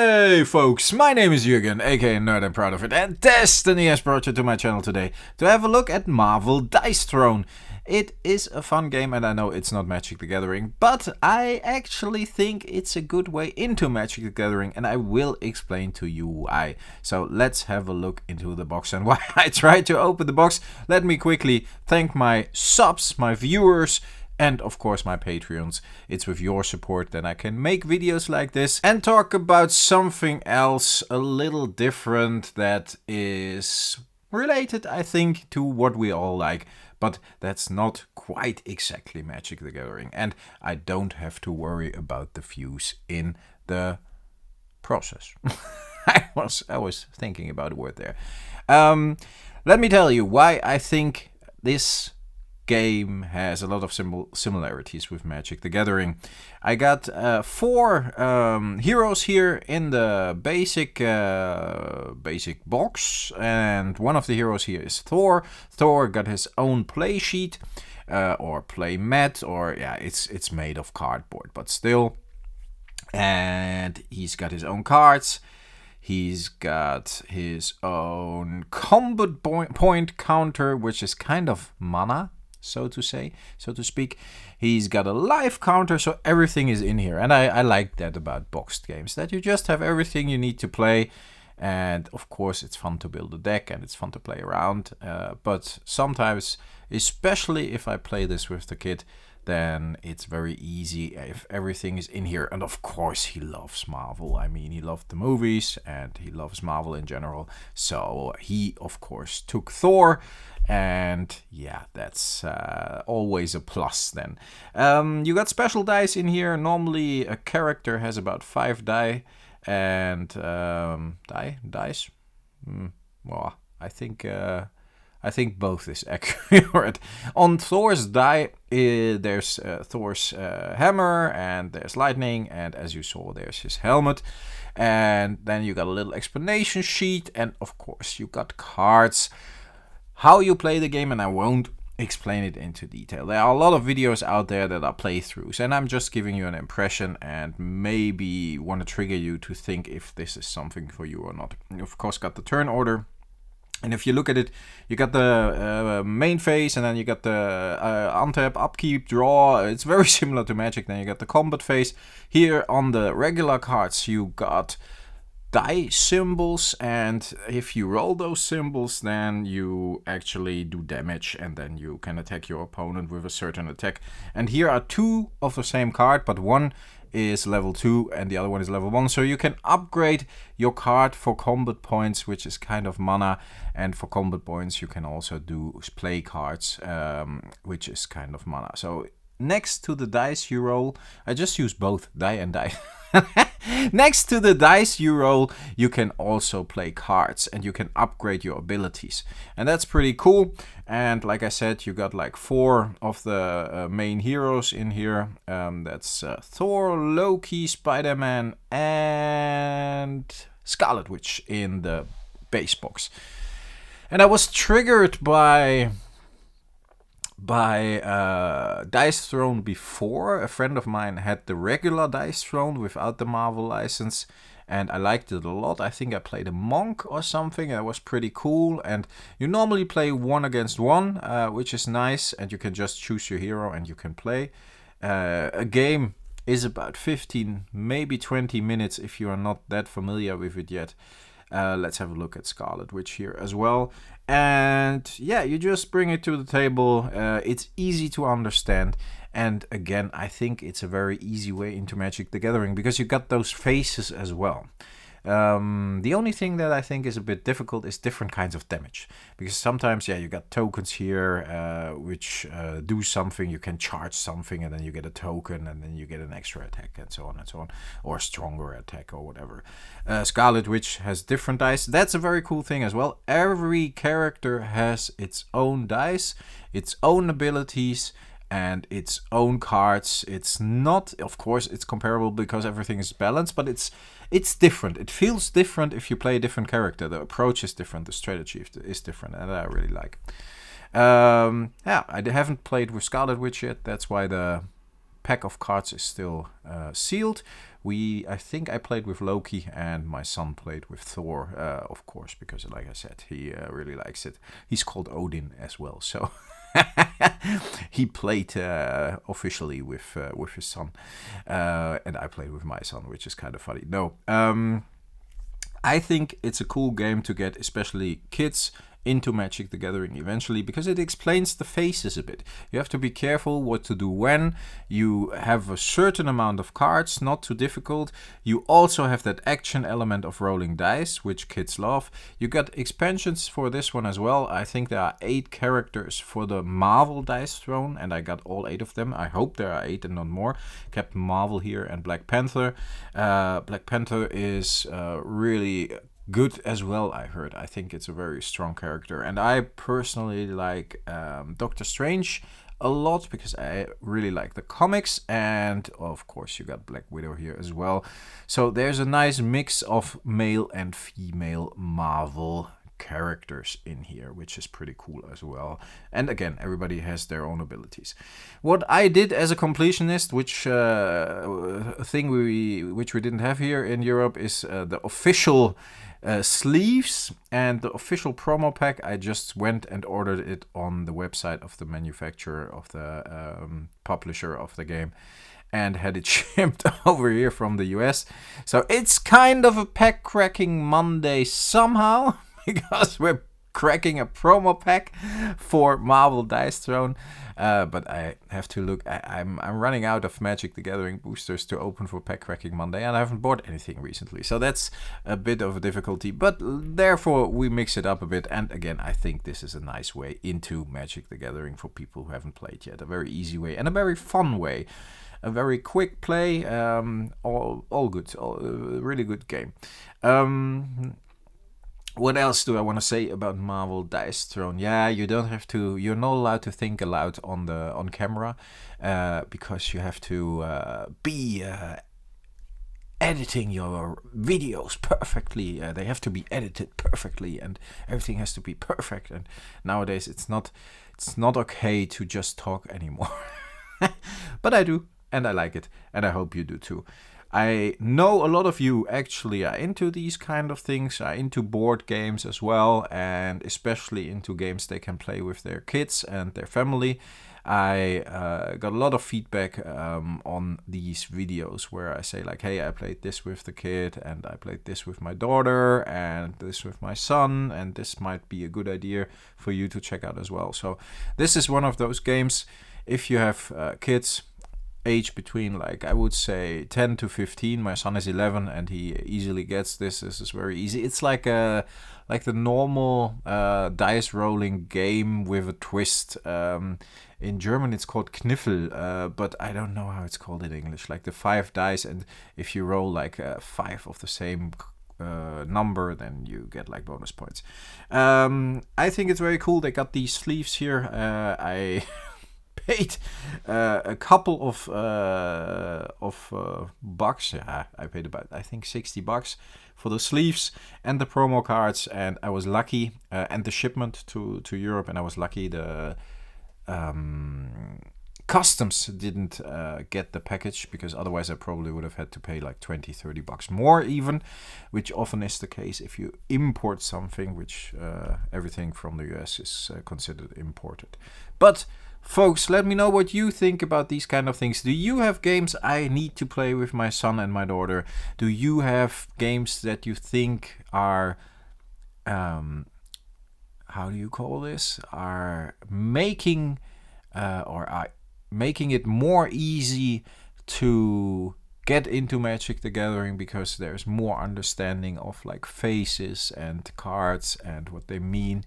Hey folks, my name is Jürgen, aka Nerd and Proud of It, and Destiny has brought you to my channel today to have a look at Marvel Dice Throne. It is a fun game, and I know it's not Magic the Gathering, but I actually think it's a good way into Magic the Gathering, and I will explain to you why. So let's have a look into the box and why I tried to open the box. Let me quickly thank my subs, my viewers, and of course my Patreons. It's with your support that I can make videos like this and talk about something else a little different that is related, I think, to what we all like. But that's not quite exactly Magic the Gathering, and I don't have to worry about the views in the process. I was thinking about a word there. Let me tell you why I think this game has a lot of similarities with Magic the Gathering. I got 4 heroes here in the basic box, and one of the heroes here is Thor. Thor got his own play sheet or play mat, or yeah, it's made of cardboard, but still. And he's got his own cards. He's got his own combat point counter, which is kind of mana, so to speak. He's got a life counter, so everything is in here. And I like that about boxed games, that you just have everything you need to play. And of course, it's fun to build a deck and it's fun to play around. But sometimes, especially if I play this with the kid, then it's very easy if everything is in here. And of course, he loves Marvel. I mean, he loved the movies and he loves Marvel in general. So he, of course, took Thor. And yeah, that's always a plus then. You got special dice in here. Normally a character has about 5 die. And dice? Well, I think both is accurate. On Thor's die, there's Thor's hammer, and there's lightning, and as you saw, there's his helmet. And then you got a little explanation sheet, and of course you got cards. How you play the game, and I won't explain it into detail. There are a lot of videos out there that are playthroughs, and I'm just giving you an impression and maybe want to trigger you to think if this is something for you or not. You of course got the turn order, and if you look at it, you got the main phase, and then you got the untap, upkeep, draw. It's very similar to Magic. Then you got the combat phase. Here on the regular cards, you got die symbols, and if you roll those symbols, then you actually do damage, and then you can attack your opponent with a certain attack. And here are 2 of the same card, but one is level 2 and the other one is level 1, so you can upgrade your card for combat points, which is kind of mana, and for combat points you can also do play cards, which is kind of mana. So next to the dice you roll, I just use both die and die. Next to the dice you roll, you can also play cards, and you can upgrade your abilities, and that's pretty cool. And like I said, you got like 4 of the main heroes in here. That's Thor, Loki, Spider-Man, and Scarlet Witch in the base box. And I was triggered by Dice Throne before. A friend of mine had the regular Dice Throne without the Marvel license, and I liked it a lot. I think I played a monk or something, and it was pretty cool. And you normally play 1 against 1, which is nice, and you can just choose your hero and you can play. A game is about 15, maybe 20 minutes if you are not that familiar with it yet. Let's have a look at Scarlet Witch here as well. And yeah, you just bring it to the table. It's easy to understand. And again, I think it's a very easy way into Magic the Gathering, because you got those phases as well. The only thing that I think is a bit difficult is different kinds of damage, because sometimes, yeah, you got tokens here which do something. You can charge something, and then you get a token, and then you get an extra attack, and so on, or a stronger attack or whatever. Scarlet Witch has different dice. That's a very cool thing as well. Every character has its own dice, its own abilities, and its own cards. It's not, of course, it's comparable because everything is balanced, but it's different. It feels different if you play a different character. The approach is different, the strategy is different, and I really like. Yeah, I haven't played with Scarlet Witch yet. That's why the pack of cards is still sealed. I think I played with Loki, and my son played with Thor, of course, because like I said, he really likes it. He's called Odin as well, so he played officially with his son, and I played with my son, which is kind of funny. No, I think it's a cool game to get, especially kids, into Magic the Gathering eventually, because it explains the phases a bit. You have to be careful what to do when. You have a certain amount of cards, not too difficult. You also have that action element of rolling dice, which kids love. You got expansions for this one as well. I think there are 8 characters for the Marvel Dice Throne, and I got all 8 of them. I hope there are 8 and not more. Captain Marvel here and Black Panther. Black Panther is really good as well, I heard. I think it's a very strong character. And I personally like Doctor Strange a lot, because I really like the comics. And of course you got Black Widow here as well. So there's a nice mix of male and female Marvel characters in here, which is pretty cool as well. And again, everybody has their own abilities. What I did as a completionist, which we didn't have here in Europe, is the official sleeves and the official promo pack. I just went and ordered it on the website of the manufacturer, of the publisher of the game, and had it shipped over here from the US. So it's kind of a pack cracking Monday somehow, because we're cracking a promo pack for Marvel Dice Throne. But I have to look. I'm running out of Magic the Gathering boosters to open for Pack Cracking Monday, and I haven't bought anything recently. So that's a bit of a difficulty. But therefore, we mix it up a bit. And again, I think this is a nice way into Magic the Gathering for people who haven't played yet. A very easy way and a very fun way. A very quick play. All good. Really good game. What else do I want to say about Marvel Dice Throne? Yeah, you don't have to. You're not allowed to think aloud on camera, because you have to be editing your videos perfectly. They have to be edited perfectly, and everything has to be perfect. And nowadays, it's not okay to just talk anymore. But I do, and I like it, and I hope you do too. I know a lot of you actually are into these kind of things, are into board games as well, and especially into games they can play with their kids and their family. I got a lot of feedback on these videos where I say like, hey, I played this with the kid, and I played this with my daughter, and this with my son, and this might be a good idea for you to check out as well. So this is one of those games, if you have kids, age between, like, I would say 10 to 15. My son is 11 and he easily gets this. This is very easy. It's like the normal dice rolling game with a twist. In German it's called Kniffel, but I don't know how it's called in English. Like the 5 dice, and if you roll like 5 of the same number, then you get like bonus points. I think it's very cool. They got these sleeves here. I paid a couple of bucks. Yeah, I paid about, I think, $60 for the sleeves and the promo cards, and I was lucky, and the shipment to Europe, and I was lucky the customs didn't get the package, because otherwise I probably would have had to pay like $20-30 more even, which often is the case if you import something, which everything from the US is considered imported. But folks, let me know what you think about these kind of things. Do you have games I need to play with my son and my daughter? Do you have games that you think are, how do you call this? Are making it more easy to get into Magic the Gathering because there's more understanding of like faces and cards and what they mean.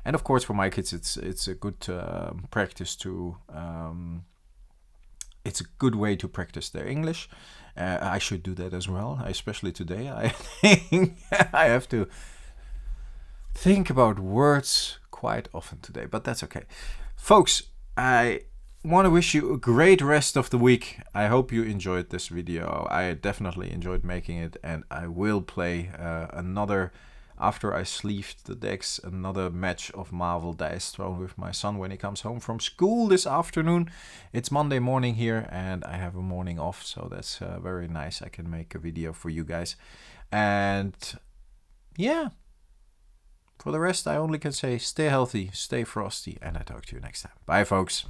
And of course, for my kids, it's a good practice to. It's a good way to practice their English. I should do that as well, especially today. I think I have to think about words quite often today, but that's okay, folks. I want to wish you a great rest of the week. I hope you enjoyed this video. I definitely enjoyed making it, and I will play another after I sleeved the decks, another match of Marvel Dice Throne with my son when he comes home from school this afternoon. It's Monday morning here and I have a morning off, so that's very nice. I can make a video for you guys. And yeah, for the rest I only can say stay healthy, stay frosty, and I talk to you next time. Bye folks.